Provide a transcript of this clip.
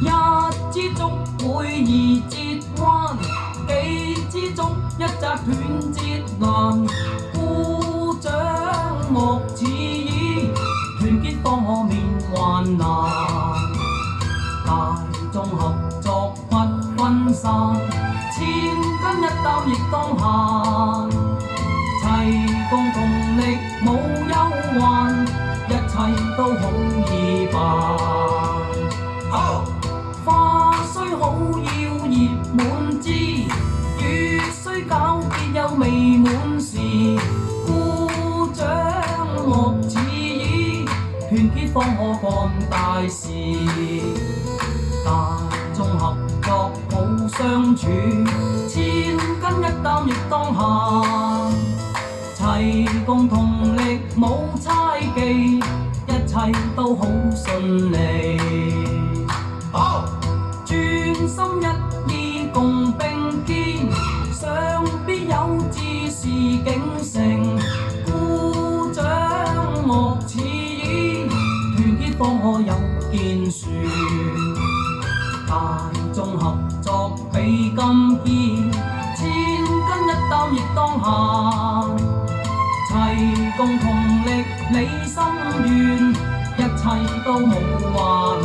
一支竹會二節彎，幾支竹一紮斷節難。鼓掌樂似耳，團結幫我面患難。大眾合作不分散，千斤一擔亦當閒。齊共同力無憂患，一切都好易辦。好！花雖好要葉滿枝，月雖皎潔又未滿時。鼓掌樂似耳，團結幫我幹大事。大眾合作好相處，千斤一擔亦當閒。齊共同力冇猜忌，一切都好順利。好！專心一意共並肩，想必有志事竟成。鼓掌樂似耳，團結幫我有建樹。大眾合作比金堅，千斤一擔亦當閒。齊共同力你心願，一切都冇話難。